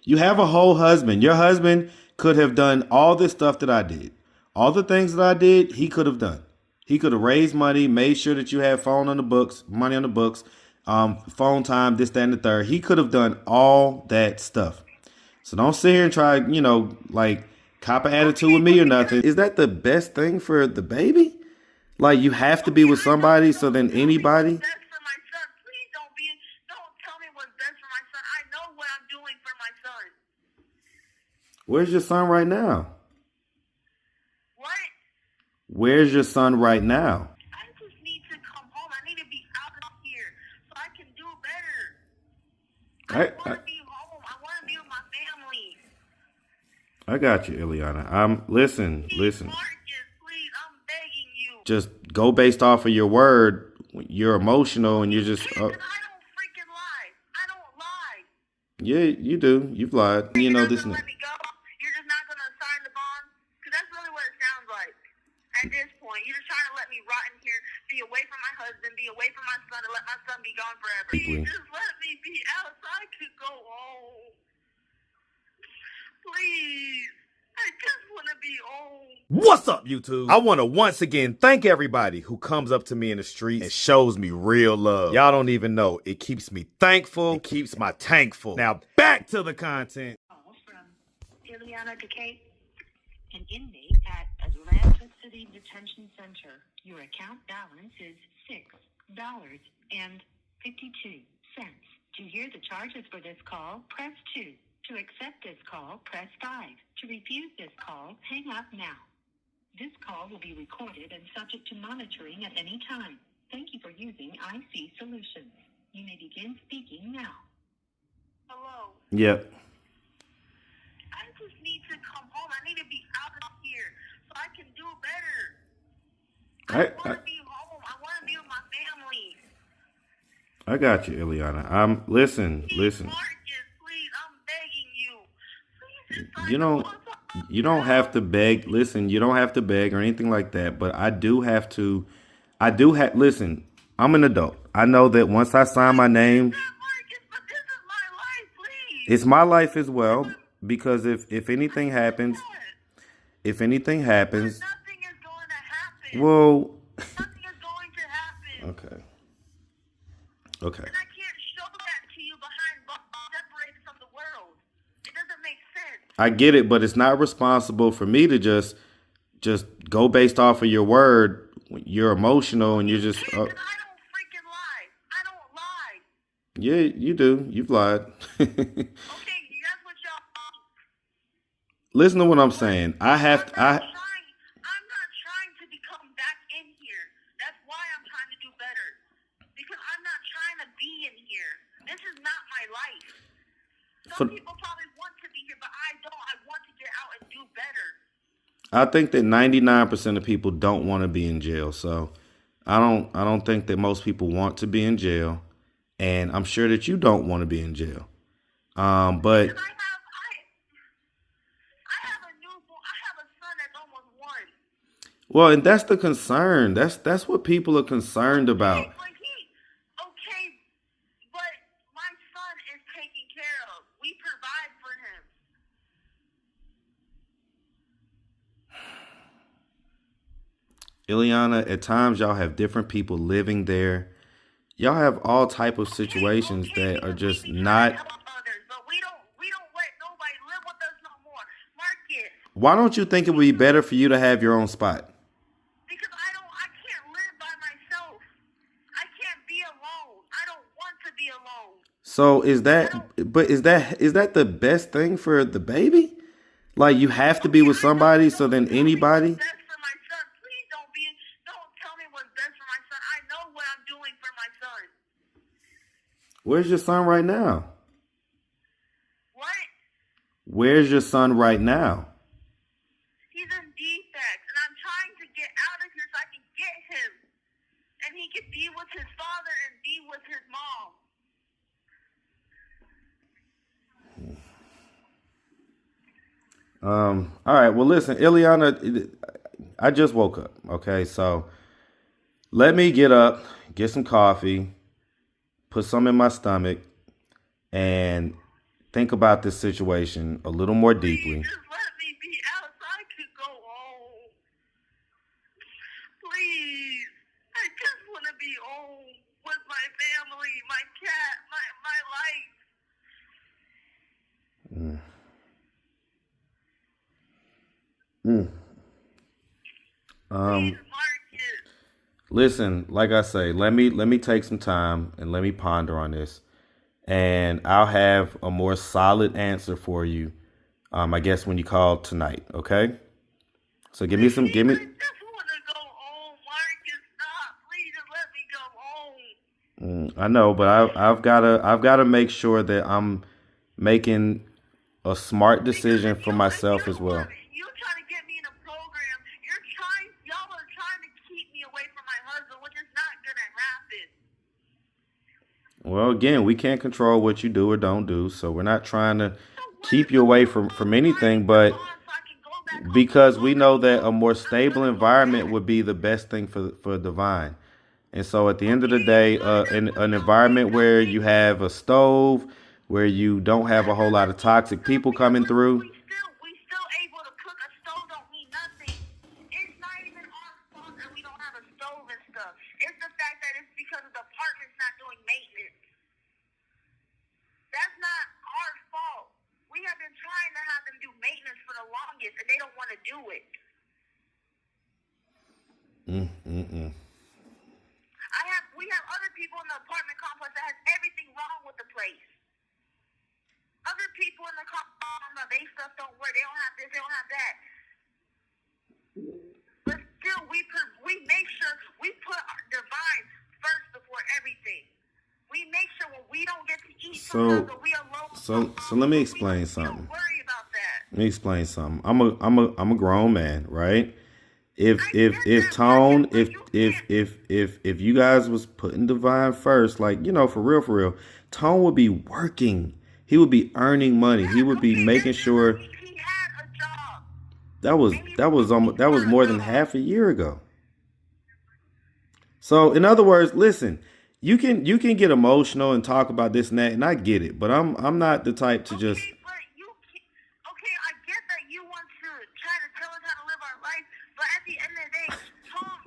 You have a whole husband. Your husband could have done all this stuff that I did. All the things that I did, he could have done. He could have raised money, made sure that you had phone on the books, money on the books, phone time, this, that, and the third. He could have done all that stuff. So don't sit here and try, like cop an attitude with me or nothing. Is that the best thing for the baby? Like you have to be with somebody so then anybody? Best for my son. Please don't tell me what's best for my son. I know what I'm doing for my son. Where's your son right now? What? Where's your son right now? I just need to come home. I need to be out of here so I can do better. I want to be home. I want to be with my family. I got you, ILIANA. Listen. Marcus, please, I'm begging you. Just go based off of your word. You're emotional and you're just. I don't freaking lie. I don't lie. Yeah, you do. You've lied. You know this. Let me go. You're just not gonna sign the bond, because that's really what it sounds like. At this point, you're just trying to let me rot in here, be away from my husband, be away from my son, and let my son be gone forever. Please, just let me be out so I can go home. Please. I just want to be home. What's up, YouTube? I want to once again thank everybody who comes up to me in the streets and shows me real love. Y'all don't even know. It keeps me thankful. It keeps my tank full. Now, back to the content. From ILIANA to Kate. An inmate at Atlanta City Detention Center. Your account balance is $6.52. To hear the charges for this call, press 2. To accept this call, press 5. To refuse this call, hang up now. This call will be recorded and subject to monitoring at any time. Thank you for using IC Solutions. You may begin speaking now. Hello. Yep. I just need to come home. I need to be out of here so I can do better. I want to be home. I want to be with my family. I got you, ILIANA. Listen. Marcus, please, I'm begging you. Please, You don't have to beg. Listen, you don't have to beg or anything like that. But I do have to. Listen, I'm an adult. I know that once I sign my name, Marcus, but this is my life, please. it's my life as well. Because if anything happens, Nothing is going to happen. well, Nothing is going to happen. okay. And I can't show that to you behind bars separated from the world. It doesn't make sense. I get it, but it's not responsible for me to just go based off of your word. You're emotional and you're just. I don't freaking lie. I don't lie. Yeah, you do. You've lied. Okay, that's what y'all. Listen to what I'm saying. I'm not trying to become back in here. That's why I'm trying to do better. Because I'm not trying to be in here. This is not my life. Some people probably want to be here, but I don't. I want to get out and do better. I think that 99% of people don't want to be in jail. So I don't think that most people want to be in jail. And I'm sure that you don't want to be in jail. But I have a son that's almost 1. well, and that's the concern. That's what people are concerned about. Okay, but my son is taken care of. We provide for him. ILIANA, at times y'all have different people living there. Y'all have all type of situations that are just not. But we don't let nobody live with us no more. Marcus. Why don't you think it would be better for you to have your own spot? Because I can't live by myself. I can't be alone. I don't want to be alone. So is that the best thing for the baby? Like you have to be with somebody so then anybody? Best for my son. Please don't tell me what's best for my son. I know what I'm doing for my son. Where's your son right now? What? Where's your son right now? He's in defects, and I'm trying to get out of here so I can get him. And he can be with his father and be with his mom. All right. Well, listen, ILIANA, I just woke up. Okay. So let me get up, get some coffee, put some in my stomach, and think about this situation a little more deeply. Just let me be out so I could go home. Please. I just want to be home with my family, my cat, my life. Please, Marcus. Listen, like I say, let me take some time and let me ponder on this, and I'll have a more solid answer for you. I guess when you call tonight, okay? So give me. I just want to go home, Marcus. Stop. Please just let me go home. I know, but I've gotta make sure that I'm making a smart decision for myself as well. You try to get me in a program. Y'all are trying to keep me away from my husband, which is not going to happen. Well, again, we can't control what you do or don't do, so we're not trying to keep you away from anything, but because we know that a more stable environment would be the best thing for Divine. And so at the end of the day, in an environment where you have a stove, where you don't have a whole lot of toxic people coming through. We still able to cook. A stove don't mean nothing. It's not even our fault that we don't have a stove and stuff. It's the fact that it's because of the apartment's not doing maintenance. That's not our fault. We have been trying to have them do maintenance for the longest, and they don't want to do it. We have other people in the apartment complex that has everything wrong with the place. Other people in the complex, they stuff don't work. They don't have this. They don't have that. But still, we make sure we put our Divine first before everything. We make sure when we don't get to eat sometimes, or we alone. So let me explain something. Don't worry about that. Let me explain something. I'm a grown man, right? If you guys was putting Divine first, like, for real, Tone would be working. He would be earning money. He would be making sure. He had a job. That was more than half a year ago. So in other words, listen, you can get emotional and talk about this and that, and I get it, but I'm not the type to just. Okay, I get that you want to try to tell us how to live our life, but at the end of the day, Tom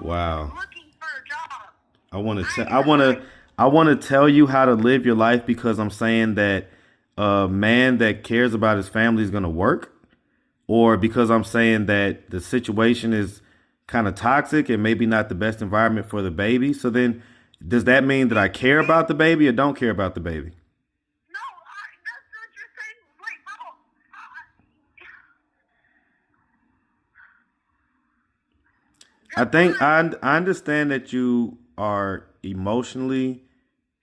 Wow. is looking for a job. I want to tell you how to live your life because I'm saying that a man that cares about his family is going to work, or because I'm saying that the situation is kind of toxic and maybe not the best environment for the baby. So then does that mean that I care about the baby or don't care about the baby? No, that's what you're saying. Wait, no. I think I understand that you are emotionally.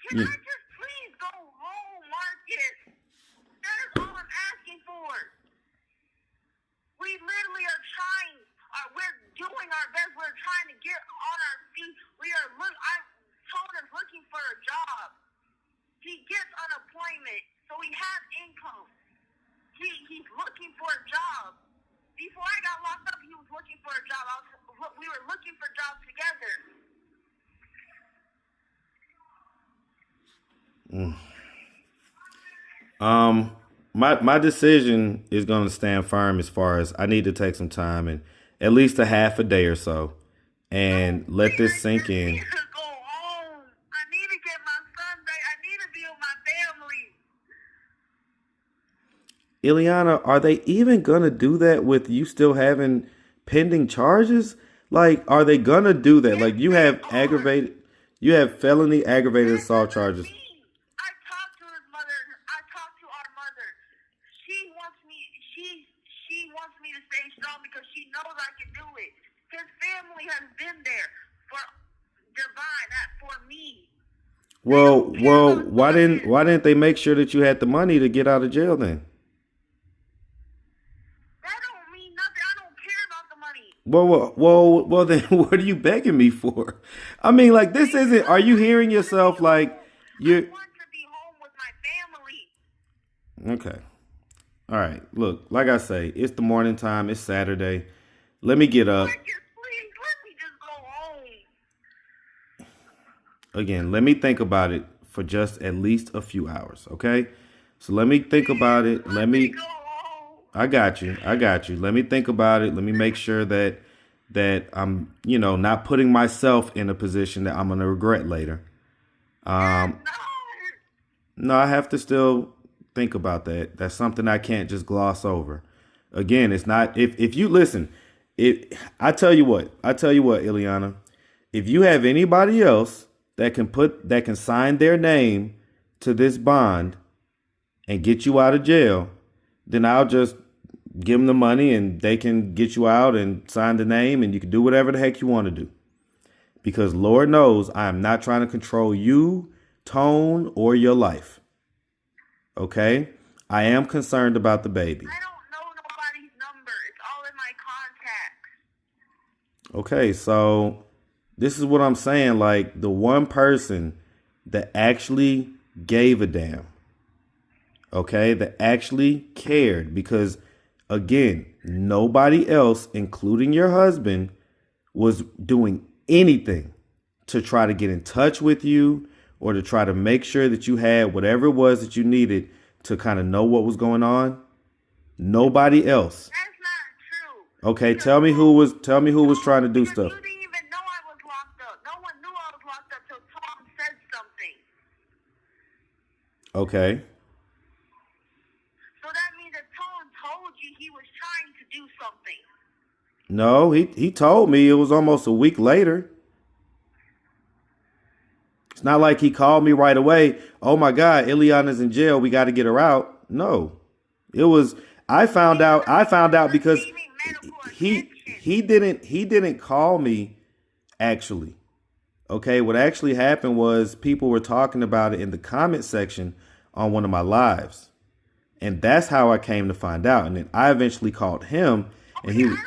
Can I just please go home, Marcus? That is all I'm asking for. We literally are trying. We're doing our best. We're trying to get on our feet. Tone is looking for a job. He gets unemployment, so he has income. He's looking for a job. Before I got locked up, he was looking for a job. We were looking for jobs together. My decision is going to stand firm as far as I need to take some time and at least a half a day or so and let this sink in. I need to go home. I need to get my son back. I need to be with my family. Ileana, are they even going to do that with you still having pending charges? Like, are they going to do that? Like, you have felony aggravated assault charges. I talked to his mother. I talked to our mother. She wants me to stay strong because she knows I can do it. His family has been there for Divine, for me. Well, why didn't they make sure that you had the money to get out of jail then? That don't mean nothing. I don't care about the money. Well, then what are you begging me for? I mean, like, this isn't, are you hearing yourself like you're. I want to be home with my family. Okay. All right. Look, like I say, it's the morning time. It's Saturday. Let me get up. Marcus, please, let me just go home. Again, let me think about it for just at least a few hours. Okay. So let me think about it. Let me go home. I got you. Let me think about it. Let me make sure that I'm, not putting myself in a position that I'm going to regret later. No. No, I have to still think about that. That's something I can't just gloss over. Again, it's not if you listen, I tell you what, Ileana, if you have anybody else that can sign their name to this bond and get you out of jail, then I'll just give them the money and they can get you out and sign the name and you can do whatever the heck you want to do. Because Lord knows I am not trying to control you, Tone, or your life. Okay? I am concerned about the baby. I don't know nobody's number. It's all in my contacts. Okay, so this is what I'm saying. Like, the one person that actually gave a damn, okay, that actually cared, because, again, nobody else, including your husband, was doing anything to try to get in touch with you or to try to make sure that you had whatever it was that you needed to kind of know what was going on. Nobody else. That's not true. Okay, tell me who was trying to do stuff. You didn't even know I was locked up. No one knew I was locked up till Tom said something. Okay. So that means that Tom told you he was trying to do something. No, he told me. It was almost a week later. It's not like he called me right away. Oh my God, Ileana's in jail. We got to get her out. No, it was. I found out because he didn't call me. Actually, okay. What actually happened was people were talking about it in the comment section on one of my lives, and that's how I came to find out. And then I eventually called him, and Okay, he. I don't care.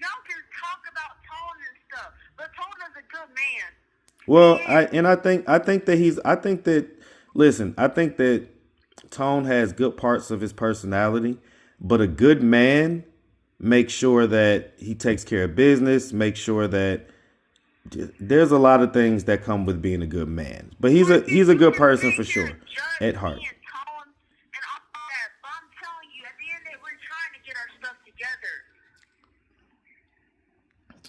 Y'all can talk about Tone and stuff, but Tone is a good man. Well, I think that Tone has good parts of his personality, but a good man makes sure that he takes care of business, makes sure that there's a lot of things that come with being a good man. But he's a good person for sure at heart. And Tone and all that. But I'm telling you, at the end of it, we're trying to get our stuff together.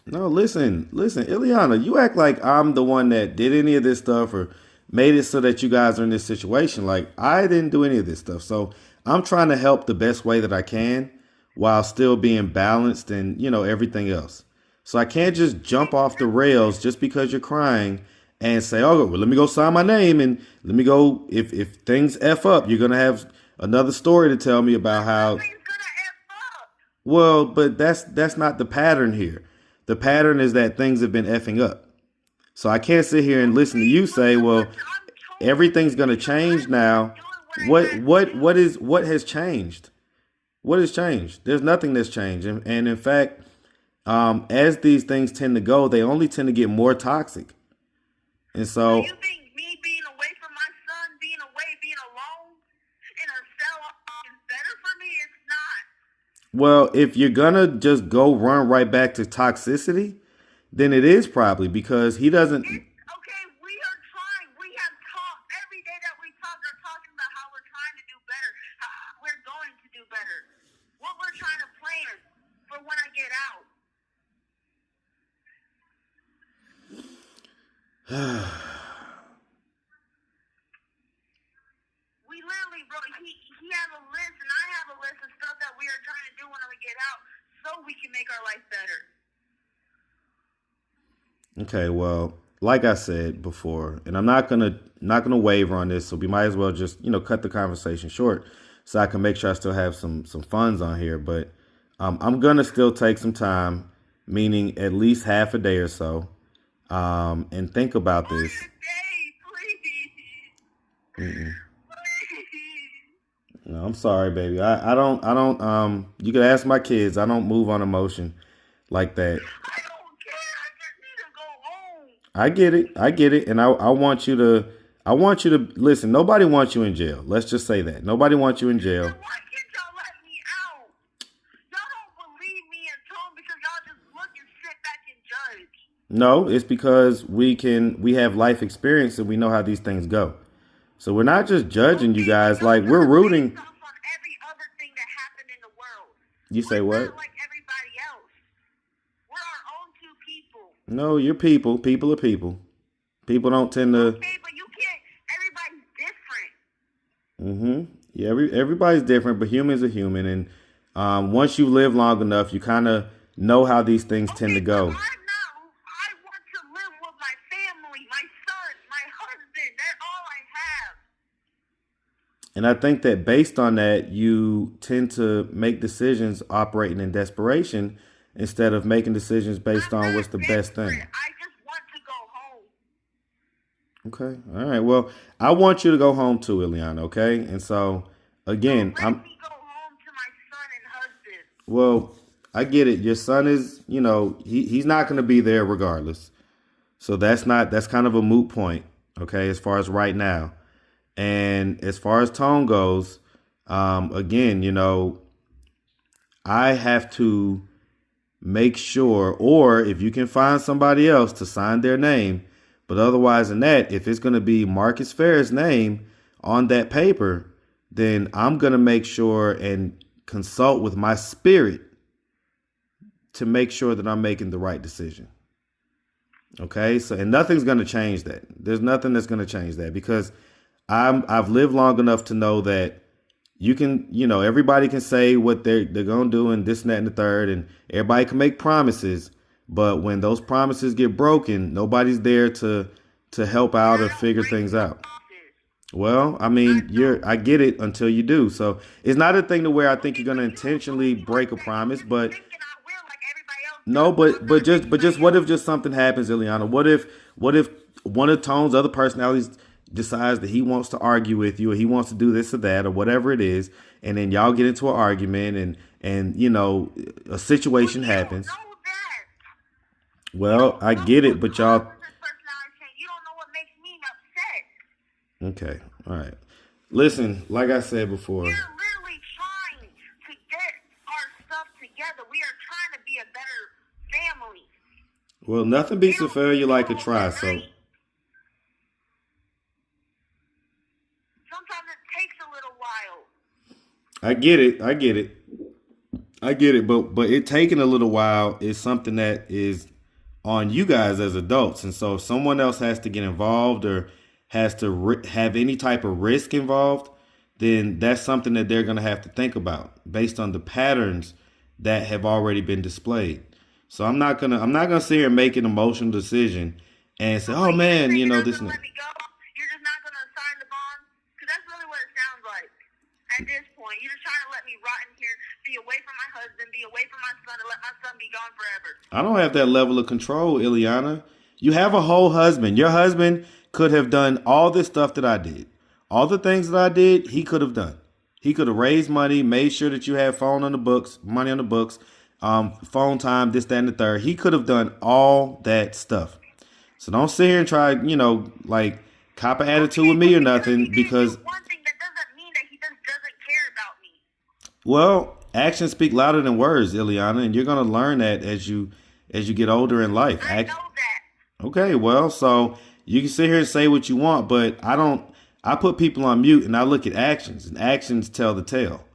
No, listen, Ileana, you act like I'm the one that did any of this stuff or made it so that you guys are in this situation. Like, I didn't do any of this stuff. So I'm trying to help the best way that I can while still being balanced and, everything else. So I can't just jump off the rails just because you're crying and say, oh, well, let me go sign my name and let me go. If things F up, you're going to have another story to tell me about how. Nothing's gonna F up. Well, but that's not the pattern here. The pattern is that things have been effing up. So I can't sit here and listen to you say, well, everything's going to change now. What has changed? What has changed? There's nothing that's changed. And in fact, as these things tend to go, they only tend to get more toxic. And so You think me being away from my son, being alone in a cell is better for me? It's not. well, if you're going to just go run right back to toxicity, then it is probably because he doesn't. Okay, we are trying. We have talked. Every day that we talk, we're talking about how we're trying to do better. How we're going to do better. What we're trying to plan for when I get out. We literally wrote, he has a list and I have a list of stuff that we are trying to do when we get out so we can make our life better. Okay, well, like I said before, and I'm not gonna waver on this, so we might as well just cut the conversation short, so I can make sure I still have some funds on here. But I'm gonna still take some time, meaning at least half a day or so, and think about this. Day, please. Mm-mm. Please. No, I'm sorry, baby. I don't. You can ask my kids. I don't move on emotion like that. I don't care. I just need to go home. I get it. And I want you to listen. Nobody wants you in jail. Let's just say that. Nobody wants you in jail. Why can't y'all let me out? Y'all don't believe me and Tone because y'all just look and sit back and judge. No, it's because we have life experience and we know how these things go. So we're not just judging you Okay, guys. but Like, those we're are rooting. based off on every other thing that happened in the world. You say We're what? not like everybody else. We're our own two people. No, you're people. People are people. People don't tend to. Okay, but you can't. Everybody's different. Yeah, everybody's different, but humans are human, and once you live long enough, you kind of know how these things tend to Okay, go. but I want to live with my family, my son, my husband. That's all I have. And I think that based on that, you tend to make decisions operating in desperation instead of making decisions based I'm on not what's the best desperate. thing. I just want to go home. Okay. All right. Well, I want you to go home too, Ileana. Okay. And so again, Let me go home to my son and husband. well, I get it. Your son is, he's not going to be there regardless. So that's kind of a moot point. Okay. As far as right now. And as far as tone goes, again, I have to make sure, or if you can find somebody else to sign their name, but otherwise than that, if it's going to be Marcus Fair's name on that paper, then I'm going to make sure and consult with my spirit to make sure that I'm making the right decision. Okay. So, and nothing's going to change that. There's nothing that's going to change that because I've lived long enough to know that you can, everybody can say what they're going to do and this and that and the third, and everybody can make promises. But when those promises get broken, nobody's there to help out or figure things out. Well, I mean, I get it until you do. So it's not a thing to where I think you're going to intentionally break a promise, but no, but just what if just something happens, Ileana? What if one of Tone's other personalities decides that he wants to argue with you or he wants to do this or that or whatever it is, and then y'all get into an argument and a situation happens. Well, I get it, but y'all. You don't know what makes me upset. Okay, all right. Listen, like I said before. We're literally trying to get our stuff together. We are trying to be a better family. Well, nothing beats a failure like a try, so. Sometimes it takes a little while. I get it, but it taking a little while is something that is on you guys as adults. And so if someone else has to get involved or has to have any type of risk involved, then that's something that they're going to have to think about based on the patterns that have already been displayed. So I'm not gonna sit here and make an emotional decision and say, oh man, this. You're just not gonna sign the bond, because that's really what it sounds like. At this point, you're just trying to let me rot in here, be away from my husband, be away from my son, and let my son be gone forever. I don't have that level of control, Ileana. You have a whole husband. Your husband could have done all this stuff that I did. All the things that I did, he could have done. He could have raised money, made sure that you had money on the books, phone time, this, that, and the third. He could have done all that stuff. So don't sit here and try, cop an attitude with me or nothing, because one thing that doesn't mean that he just doesn't care about me. Well, actions speak louder than words, Ileana, and you're gonna learn that as you get older in life. I know that. Okay, well, so you can sit here and say what you want, but I put people on mute and I look at actions, and actions tell the tale.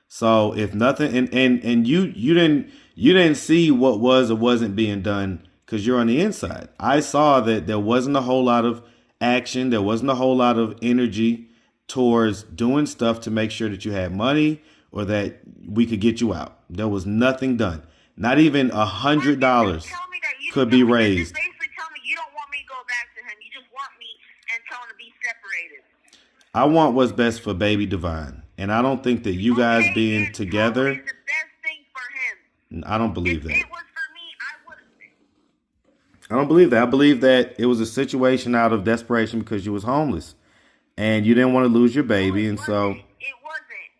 So if nothing, and you didn't see what was or wasn't being done because you're on the inside. I saw that there wasn't a whole lot of action. There wasn't a whole lot of energy towards doing stuff to make sure that you had money or that we could get you out. There was nothing done. Not even $100 could be raised. Basically tell me you don't want me to go back to him. You just want me and tell him to be separated. I want what's best for baby Divine. And I don't think that you guys being together. It's the best thing for him. I don't believe that. If it was for me, I would have been. I don't believe that. I believe that it was a situation out of desperation because you was homeless and you didn't want to lose your baby. And so it wasn't.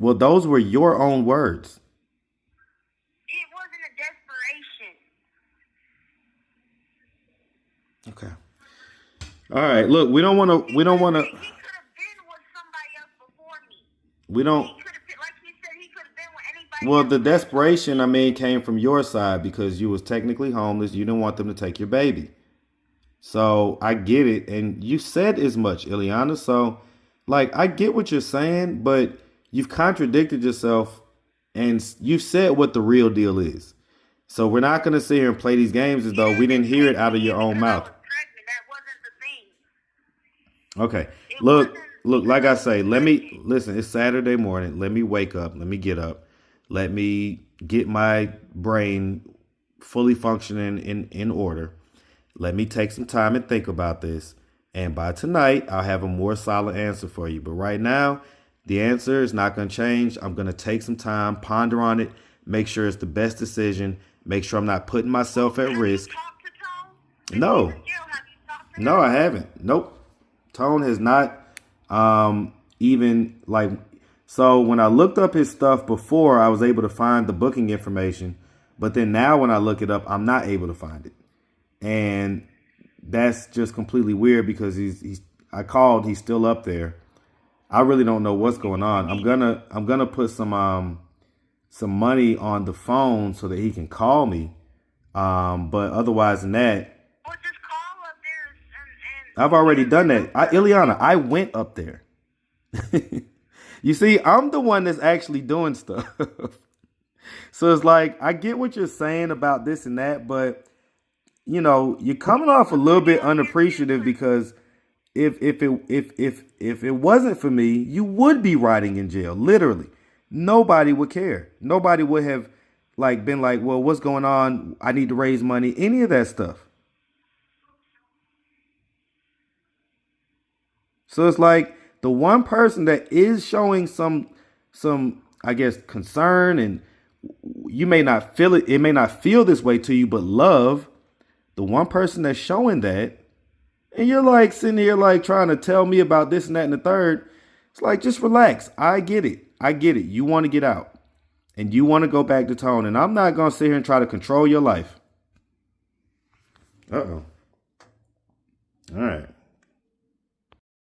Well, those were your own words. It wasn't a desperation. Okay. All right. Look, we don't want to. He could have been with somebody else before me. We don't. He could have been, like you said, he could have been with anybody Well, else. the desperation, came from your side because you was technically homeless. You didn't want them to take your baby. So I get it. And you said as much, Ileana. So, like, I get what you're saying, but you've contradicted yourself and you said what the real deal is. So we're not going to sit here and play these games as though we didn't hear it out of your own mouth. That wasn't the thing. Okay. It Look, wasn't like I say, let me thing. listen. It's Saturday morning. Let me wake up. Let me get up. Let me get my brain fully functioning in order. Let me take some time and think about this. And by tonight, I'll have a more solid answer for you. But right now, the answer is not going to change. I'm going to take some time, ponder on it, make sure it's the best decision, make sure I'm not putting myself at risk. Have you talked to Tone? No. Have you talked to No, him? I haven't. Nope. Tone has not even like, so when I looked up his stuff before, I was able to find the booking information. But then now when I look it up, I'm not able to find it. And that's just completely weird because I called, he's still up there. I really don't know what's going on. I'm gonna put some money on the phone so that he can call me. But otherwise than that, Or just call up there and I've already done that. Ileana, I went up there. You see, I'm the one that's actually doing stuff. So it's like, I get what you're saying about this and that, but you know, you're coming off a little bit unappreciative because if it wasn't for me, you would be rotting in jail. Literally. Nobody would care. Nobody would have like been like, well, what's going on? I need to raise money. Any of that stuff. So it's like the one person that is showing some, I guess, concern, and you may not feel it. It may not feel this way to you, but love the one person that's showing that. And you're like sitting here like trying to tell me about this and that and the third. It's like, just relax. I get it. I get it. You want to get out and you want to go back to Tone. And I'm not going to sit here and try to control your life. Uh-oh.